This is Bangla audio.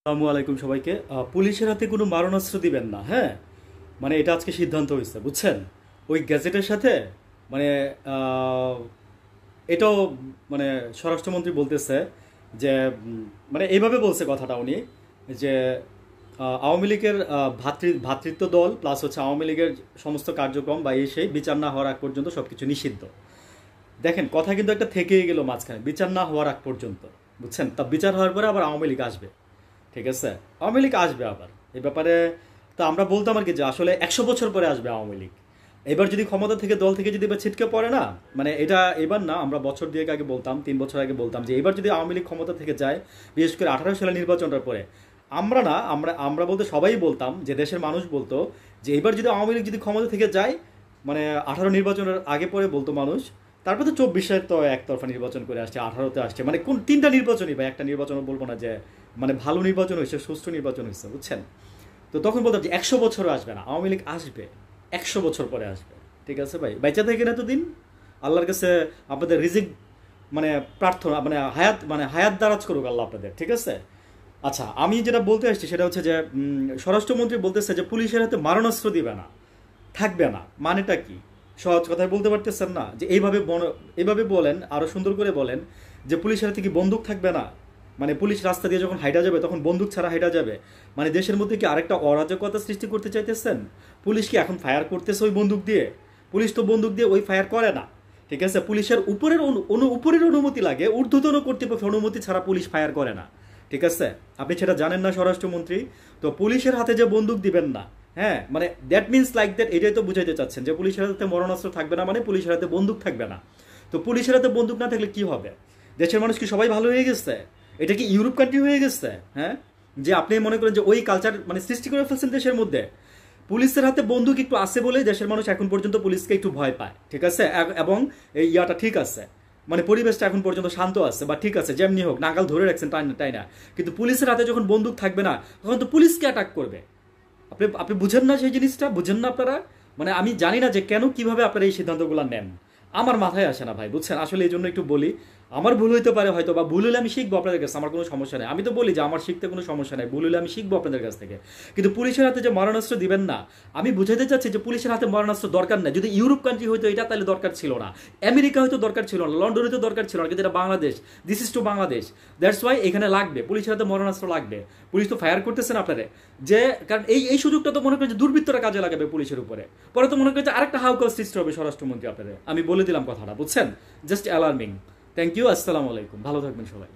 আসসালামু আলাইকুম সবাইকে। পুলিশের হাতে কোনো মারণাস্ত্র দিবেন না, হ্যাঁ। মানে এটা আজকে সিদ্ধান্ত হয়েছে, বুঝছেন। ওই গ্যাজেটের সাথে মানে এটাও মানে স্বরাষ্ট্রমন্ত্রী বলতেছে যে মানে এইভাবে বলছে কথাটা উনি, যে আওয়ামী লীগের ভ্রাতৃত্ব দল প্লাস হচ্ছে আওয়ামী লীগের সমস্ত কার্যক্রম বা এই সেই বিচার না হওয়ার আগ পর্যন্ত সবকিছু নিষিদ্ধ। দেখেন, কথা কিন্তু একটা থেকেই গেল মাঝখানে, বিচার না হওয়ার আগ পর্যন্ত, বুঝছেন। তা বিচার হওয়ার পরে আবার আওয়ামী লীগ আসবে, ঠিক আছে। আওয়ামী লীগ আসবে আবার এই ব্যাপারে। তো আমরা বলতাম আর কি যে আসলে 100 বছর পরে আসবে আওয়ামী লীগ। এবার যদি ক্ষমতা থেকে দল থেকে যদি এবার ছিটকে পড়ে না, মানে এটা এবার না, আমরা বছর দুয়েক আগে বলতাম, 3 বছর আগে বলতাম যে এবার যদি আওয়ামী লীগ ক্ষমতা থেকে যায়, বিশেষ করে 18 সালে নির্বাচনটার পরে, আমরা না আমরা আমরা বলতে সবাই বলতাম, যে দেশের মানুষ বলতো যে এবার যদি আওয়ামী লীগ যদি ক্ষমতা থেকে যায়, মানে 18 নির্বাচনের আগে পরে বলতো মানুষ। তারপর তো 24-এর তো একতরফা নির্বাচন করে আসছে, 18-তে আসছে, মানে কোন 3টা নির্বাচনই বা একটা নির্বাচনও বলবো না যে মানে ভালো নির্বাচন হয়েছে, সুষ্ঠু নির্বাচন হয়েছে, বুঝছেন। তো তখন বলতাম যে 100 বছরও আসবে না, আওয়ামী লীগ আসবে, 100 বছর পরে আসবে, ঠিক আছে ভাই। বেঁচে থাকেন এতদিন, আল্লাহর কাছে আপনাদের রিজিক মানে প্রার্থনা, মানে হায়াত দারাজ করুক আল্লাহ আপনাদের, ঠিক আছে। আচ্ছা, আমি যেটা বলতে আসছি সেটা হচ্ছে যে স্বরাষ্ট্রমন্ত্রী বলতেছে যে পুলিশের হাতে মারণাস্ত্র দিবে না, থাকবে না। মানেটা কি? সহজ কথায় বলতে পারতেছেন না যে এইভাবে বলেন, আরো সুন্দর করে বলেন যে পুলিশের হাতে কি বন্দুক থাকবে না? মানে পুলিশ রাস্তা দিয়ে যখন হাইটা যাবে তখন বন্দুক ছাড়া হাইটা যাবে? মানে দেশের মধ্যে কি আরেকটা অরাজকতা সৃষ্টি করতে চাইতেছেন? পুলিশ কি এখন ফায়ার করতেছে ওই বন্দুক দিয়ে? পুলিশ তো বন্দুক দিয়ে ওই ফায়ার করে না, ঠিক আছে। পুলিশের উপরের অনুমতি লাগে, ঊর্ধ্বতন কর্তৃপক্ষের অনুমতি ছাড়া পুলিশ ফায়ার করে না, ঠিক আছে। আপনি সেটা জানেন না স্বরাষ্ট্রমন্ত্রী। তো পুলিশের হাতে যে বন্দুক দিবেন না, হ্যাঁ, মানে দ্যাট মিনস লাইক দ্যাট, এটাই তো বুঝাইতে চাচ্ছেন যে পুলিশের হাতে মরণাস্ত্র থাকবে না, মানে পুলিশের হাতে বন্দুক থাকবে না। তো পুলিশের হাতে বন্দুক না থাকলে কি হবে? দেশের মানুষ কি সবাই ভালো হয়ে গেছে? এটা কি ইউরোপ কান্ট্রি হয়ে গেছে? হ্যাঁ, যে আপনি মনে করেন যে ওই কালচার মানে সৃষ্টি করে ফেলছেন দেশের মধ্যে। পুলিশের হাতে বন্দুক একটু আছে বলেই দেশের মানুষ এখন পর্যন্ত পুলিশকে একটু ভয় পায়, ঠিক আছে। এবং এই ইয়াটা ঠিক আছে, মানে পরিবেশটা এখন পর্যন্ত শান্ত আছে বা ঠিক আছে, যেমনি হোক নাগাল ধরে রাখছেন, তাই না। কিন্তু পুলিশের হাতে যখন বন্দুক থাকবে না, তখন তো পুলিশকে অ্যাটাক করবে। আপনি আপনি বুঝেন না সেই জিনিসটা, বুঝেন না আপনারা। মানে আমি জানি না যে কেন কিভাবে আপনারা এই সিদ্ধান্তগুলো নেন, আমার মাথায় আসে না ভাই, বুঝছেন। আসলে এই জন্য একটু বলি, আমার ভুল হইতে পারে হয়তো, বা ভুল হলে আমি শিখবো আপনাদের কাছে, আমার কোনো সমস্যা নেই। আমি তো বলি যে আমার শিখতে কোনো সমস্যা নেই, ভুল হলে আমি শিখবো আপনাদের কাছ থেকে। কিন্তু পুলিশের হাতে যে মারণাস্ত্র দিবেন না, আমি বুঝাইতে চাচ্ছি যে পুলিশের হাতে মারণাস্ত্র দরকার নেই। যদি ইউরোপ কান্ট্রি হইতো এটা তাহলে দরকার ছিল না, আমেরিকা হয়তো দরকার ছিল না, লন্ডন হয়তো দরকার ছিল না, কিন্তু এটা Bangladesh, this is to Bangladesh. That's why এখানে লাগবে, পুলিশের হাতে মারণাস্ত্র লাগবে। পুলিশ তো ফায়ার করতেছেন আপনারা, যে কারণ এই সুযোগটা তো মনে করেন যে দুর্বৃত্তরা কাজে লাগাবে পুলিশের উপরে, পরে তো মনে করেন যে আরেকটা হাউকাল সৃষ্টি হবে স্বরাষ্ট্রমন্ত্রী আপনাদের। আমি বলে দিলাম কথাটা, বুঝছেন। Just alarming. থ্যাংক ইউ, আসসালামু আলাইকুম, ভালো থাকবেন সবাই।